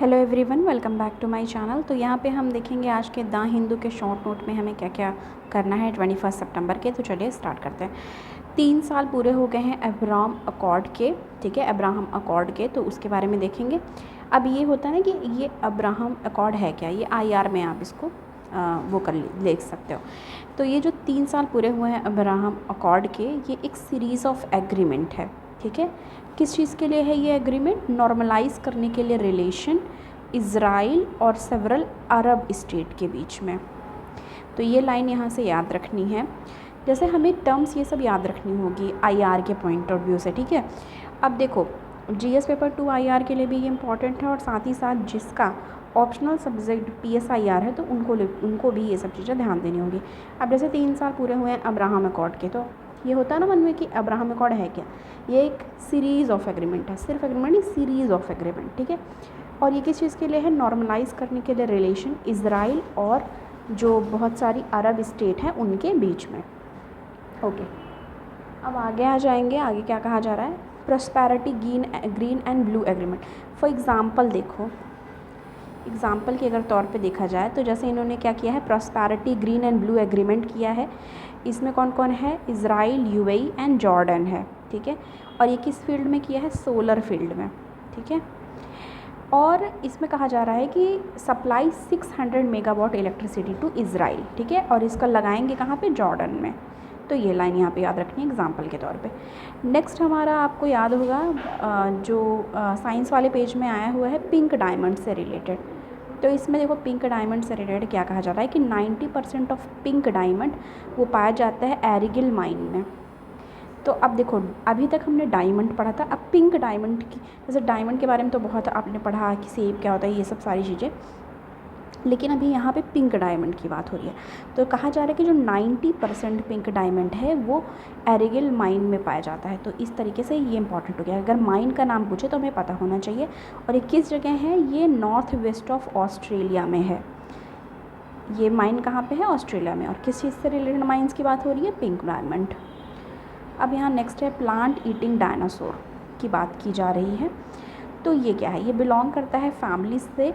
Hello everyone, welcome back to my channel. तो यहाँ पे हम देखेंगे आज के द हिंदू के शॉर्ट नोट में हमें क्या क्या करना है 21 सितंबर के। तो चलिए स्टार्ट करते हैं। 3 साल पूरे हो गए हैं अब्राहम अकॉर्ड के, ठीक है, अब्राहम अकॉर्ड के, तो उसके बारे में देखेंगे। अब ये होता है ना कि ये अब्राहम अकॉर्ड है क्या, ये IR में आप इसको वो कर देख सकते हो। तो ये जो 3 साल पूरे हुए हैं अब्राहम अकॉर्ड के, ये एक सीरीज़ ऑफ एग्रीमेंट है, ठीक है। किस चीज़ के लिए है ये एग्रीमेंट? नॉर्मलाइज करने के लिए रिलेशन इज़राइल और सेवरल अरब स्टेट के बीच में। तो ये लाइन यहाँ से याद रखनी है। जैसे हमें टर्म्स ये सब याद रखनी होगी IR के पॉइंट ऑफ व्यू से, ठीक है। अब देखो GS पेपर 2 IR के लिए भी ये इम्पॉर्टेंट है, और साथ ही साथ जिसका ऑप्शनल सब्जेक्ट PSIR है तो उनको भी ये सब चीज़ें ध्यान देनी होगी। अब जैसे 3 साल पूरे हुए हैं अब्राहम अकॉर्ड के, तो ये होता है ना मन में कि अब्राहम अकॉर्ड है क्या, ये एक सीरीज़ ऑफ एग्रीमेंट है, सिर्फ एग्रीमेंट नहीं, सीरीज़ ऑफ एग्रीमेंट, ठीक है। और ये किस चीज़ के लिए है? नॉर्मलाइज करने के लिए रिलेशन इज़राइल और जो बहुत सारी अरब स्टेट हैं उनके बीच में। ओके, अब आगे आ जाएंगे। आगे क्या कहा जा रहा है? Prosperity green and blue agreement. For example देखो, एग्ज़ाम्पल के अगर तौर पे देखा जाए तो जैसे इन्होंने क्या किया है, prosperity green and blue agreement किया है। इसमें कौन कौन है? इज़राइल, UAE एंड जॉर्डन है, ठीक है। और ये किस फील्ड में किया है? सोलर फील्ड में, ठीक है। और इसमें कहा जा रहा है कि supply 600 megawatt electricity to Israel, ठीक है। और इसका लगाएंगे कहाँ पे? जॉर्डन में। तो ये लाइन यहाँ पे याद रखनी है एग्जाम्पल के तौर पे। नेक्स्ट हमारा आपको याद होगा जो साइंस वाले पेज में आया हुआ है पिंक डायमंड से रिलेटेड। तो इसमें देखो पिंक डायमंड से रिलेटेड क्या कहा जा रहा है कि 90% ऑफ पिंक डायमंड वो पाया जाता है एरिगिल माइन में। तो अब देखो अभी तक हमने डायमंड पढ़ा था, अब पिंक डायमंड की, जैसे डायमंड के बारे में तो बहुत आपने पढ़ा कि सेब क्या होता है, ये सब सारी चीज़ें, लेकिन अभी यहाँ पे पिंक डायमंड की बात हो रही है। तो कहा जा रहा है कि जो 90% पिंक डायमंड है वो एरिगिल माइन में पाया जाता है। तो इस तरीके से ये इंपॉर्टेंट हो गया। अगर माइन का नाम पूछे तो हमें पता होना चाहिए। और ये किस जगह है? ये नॉर्थ वेस्ट ऑफ ऑस्ट्रेलिया में है। ये माइन कहाँ पे है? ऑस्ट्रेलिया में। और किस चीज़ से रिलेटेड माइंस की बात हो रही है? Pink diamond. अब यहाँ नेक्स्ट है प्लांट ईटिंग डायनासोर की बात की जा रही है। तो ये क्या है? ये बिलोंग करता है फैमिली से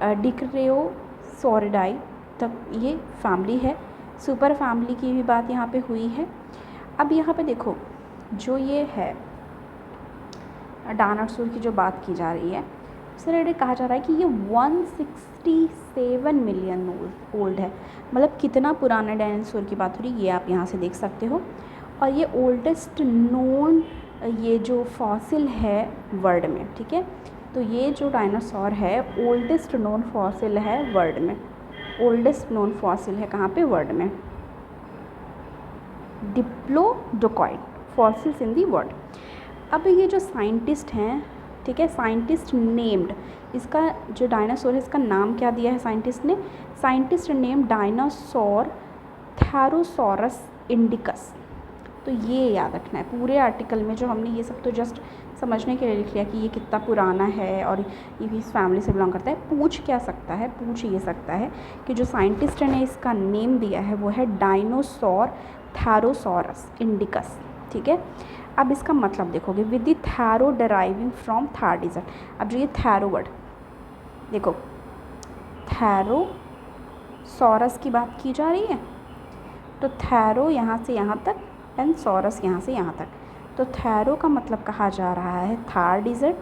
डिक्रेओसॉरिडाई तक ये फैमिली है। सुपर फैमिली की भी बात यहाँ पे हुई है। अब यहाँ पे देखो जो ये है डायनासोर की जो बात की जा रही है उससे रिलेटेड कहा जा रहा है कि ये 167 मिलियन ओल्ड है। मतलब कितना पुराना डायनासोर की बात हो रही है ये आप यहाँ से देख सकते हो। और ये ओल्डेस्ट नोन ये जो फॉसिल है वर्ल्ड में, ठीक है। तो ये जो डायनासोर है ओल्डेस्ट नोन फॉसिल है वर्ल्ड में। ओल्डेस्ट नोन फॉसिल है कहाँ पे? वर्ल्ड में। डिप्लोडोकॉइड फॉसिल्स इन दी वर्ल्ड। अब ये जो साइंटिस्ट हैं, ठीक है, साइंटिस्ट नेम्ड, इसका जो डायनासोर है इसका नाम क्या दिया है साइंटिस्ट ने? Scientist name dinosaur Tharosaurus indicus. तो ये याद रखना है। पूरे आर्टिकल में जो हमने ये सब तो जस्ट समझने के लिए लिख लिया कि ये कितना पुराना है और ये इस फैमिली से बिलोंग करता है। पूछ क्या सकता है? पूछ ये सकता है कि जो साइंटिस्ट ने इसका नेम दिया है वो है डायनासोर थैरोसॉरस इंडिकस, ठीक है। अब इसका मतलब देखोगे, विद द थैरो डेराइविंग फ्रॉम थार्डिजट। अब जो ये थैरो वर्ड देखो, थैरोसॉरस की बात की जा रही है, तो थैरो यहाँ से यहाँ तक एंड सॉरस यहाँ से यहाँ तक। तो थैरो का मतलब कहा जा रहा है थार्डिजट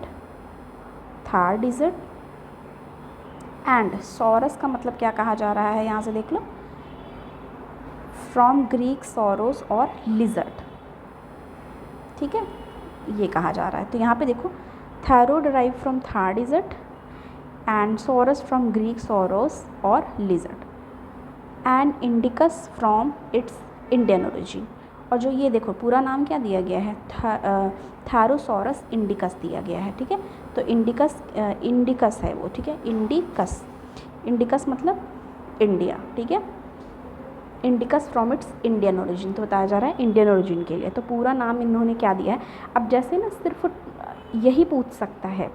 एंड सॉरस का मतलब क्या कहा जा रहा है? यहाँ से देख लो, फ्रॉम ग्रीक सॉरोस और लिजर्ड, ठीक है, ये कहा जा रहा है। तो यहाँ पे देखो Tharo derived from Thar desert and saurus from Greek sauros और lizard and indicus from its Indian origin. और जो ये देखो पूरा नाम क्या दिया गया है? थैरोसॉरस इंडिकस दिया गया है, ठीक है। तो इंडिकस है वो, ठीक है, इंडिकस मतलब इंडिया, ठीक है। Indicus from its Indian origin, तो बताया जा रहा है इंडियन ओरिजिन के लिए। तो पूरा नाम इन्होंने क्या दिया है? अब जैसे ना सिर्फ यही पूछ सकता है,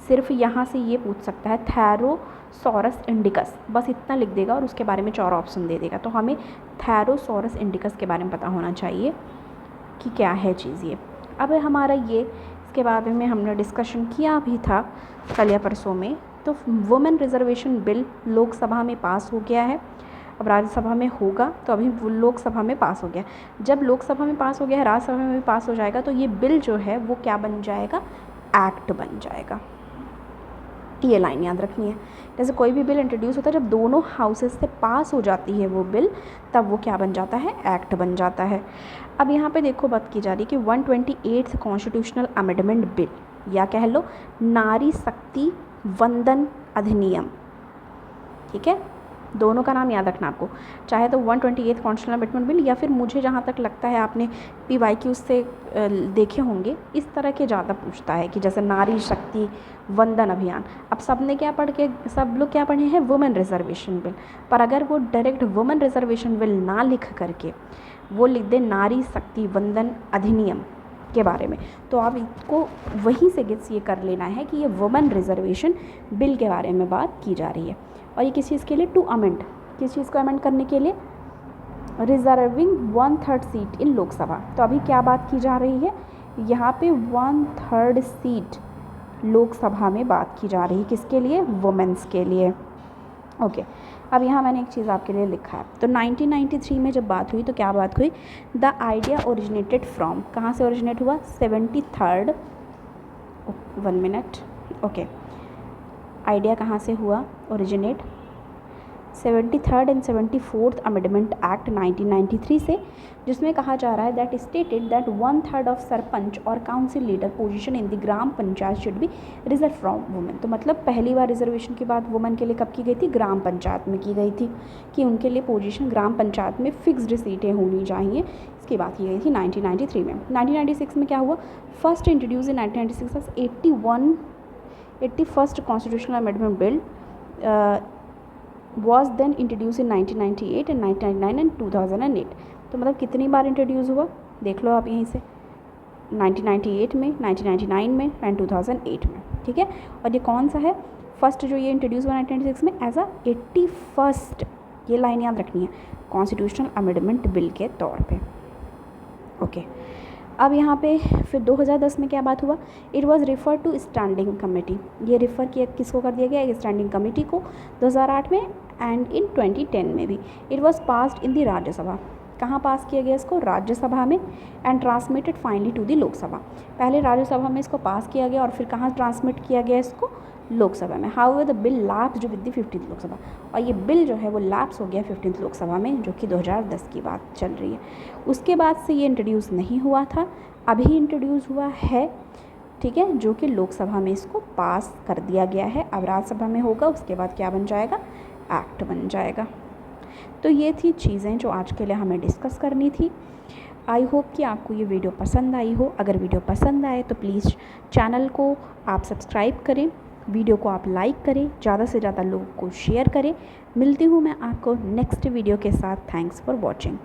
सिर्फ यहाँ से ये पूछ सकता है थैरोसॉरस इंडिकस, बस इतना लिख देगा और उसके बारे में 4 ऑप्शन दे देगा। तो हमें थैरोसॉरस इंडिकस के बारे में पता होना चाहिए कि क्या है चीज़ ये। अब हमारा ये इसके बारे में हमने डिस्कशन किया भी था कल या परसों में तो वुमेन रिजर्वेशन बिल लोकसभा में पास हो गया है, अब राज्यसभा में होगा। तो अभी वो लोकसभा में पास हो गया, जब लोकसभा में पास हो गया है, राज्यसभा में भी पास हो जाएगा, तो ये बिल जो है वो क्या बन जाएगा, एक्ट बन जाएगा। ये लाइन याद रखनी है। जैसे कोई भी बिल इंट्रोड्यूस होता है, जब दोनों हाउसेस से पास हो जाती है वो बिल, तब वो क्या बन जाता है, एक्ट बन जाता है। अब यहाँ पे देखो बात की जा रही है कि 128 कॉन्स्टिट्यूशनल अमेंडमेंट बिल, या कह लो नारी शक्ति वंदन अधिनियम, ठीक है, दोनों का नाम याद रखना आपको। चाहे तो 128 कॉन्स्टिट्यूशनल अमेंडमेंट बिल, या फिर मुझे जहाँ तक लगता है आपने PYQ से देखे होंगे, इस तरह के ज़्यादा पूछता है कि जैसे नारी शक्ति वंदन अभियान। अब सब ने क्या पढ़ के, सब लोग क्या पढ़े हैं, वुमेन रिजर्वेशन बिल, पर अगर वो डायरेक्ट वुमेन रिजर्वेशन बिल ना लिख करके वो लिख दे नारी शक्ति वंदन अधिनियम के बारे में, तो आप इसको वहीं से गेस ये कर लेना है कि ये वुमेन रिजर्वेशन बिल के बारे में बात की जा रही है। और ये किस चीज़ के लिए, टू अमेंड, किस चीज़ को अमेंड करने के लिए, रिजर्विंग 1/3 सीट इन लोकसभा। तो अभी क्या बात की जा रही है, यहाँ पे 1/3 सीट लोकसभा में बात की जा रही है, किसके लिए, वुमेन्स के लिए। ओके, अब यहाँ मैंने एक चीज़ आपके लिए लिखा है। तो 1993 में जब बात हुई तो क्या बात हुई, द आइडिया ओरिजिनेटेड फ्रॉम, कहाँ से ओरिजिनेट हुआ, 73rd, 1 मिनट, ओके, आइडिया कहाँ से हुआ originate, 73rd and 74th amendment act 1993 से, जिसमें कहा जा रहा है that stated that 1/3 of sarpanch और council leader position in the gram panchayat should be reserve from women. तो मतलब पहली बार रिजर्वेशन की बात वुमेन के लिए कब की गई थी, ग्राम पंचायत में की गई थी, कि उनके लिए पोजीशन ग्राम पंचायत में फिक्स्ड सीटें होनी चाहिए, इसकी बात की गई थी 1993 में। 1996 में क्या हुआ, first introduce in 1996 81st constitutional amendment bill was then introduced in 1998 and 1999 and 2008। तो मतलब कितनी बार इंट्रोड्यूस हुआ, देख लो आप यहीं से, 1998 में, 1999 में एंड 2008 में, ठीक है। और ये कौन सा है, फर्स्ट जो ये इंट्रोड्यूस हुआ 1996 में एज अ 81st, ये लाइन याद रखनी है, कॉन्स्टिट्यूशनल अमेंडमेंट बिल के तौर पे। ओके, अब यहाँ पे फिर 2010 में क्या बात हुआ, it was refer to standing committee, ये रेफ़र किया किसको कर दिया गया, एक स्टैंडिंग कमेटी को 2008 में, एंड इन 2010 में भी it was passed in the Rajya Sabha. कहाँ पास किया गया इसको, राज्यसभा में, and transmitted finally to the Lok Sabha. पहले राज्यसभा में इसको पास किया गया और फिर कहाँ ट्रांसमिट किया गया इसको, लोकसभा में। How the bill lapsed with the 15th Lok Sabha, और ये बिल जो है वो लैप्स हो गया 15th लोकसभा में, जो कि 2010 की बात चल रही है। उसके बाद से ये इंट्रोड्यूस नहीं हुआ था, अभी इंट्रोड्यूस हुआ है, ठीक है, जो कि लोकसभा में इसको पास कर दिया गया है। अब राज्यसभा में होगा, उसके बाद क्या बन जाएगा, एक्ट बन जाएगा। तो ये थी चीज़ें जो आज के लिए हमें डिस्कस करनी थी। आई होप कि आपको ये वीडियो पसंद आई हो। अगर वीडियो पसंद आए तो प्लीज़ चैनल को आप सब्सक्राइब करें, वीडियो को आप लाइक करें, ज़्यादा से ज़्यादा लोगों को शेयर करें। मिलती हूँ मैं आपको नेक्स्ट वीडियो के साथ। Thanks for watching.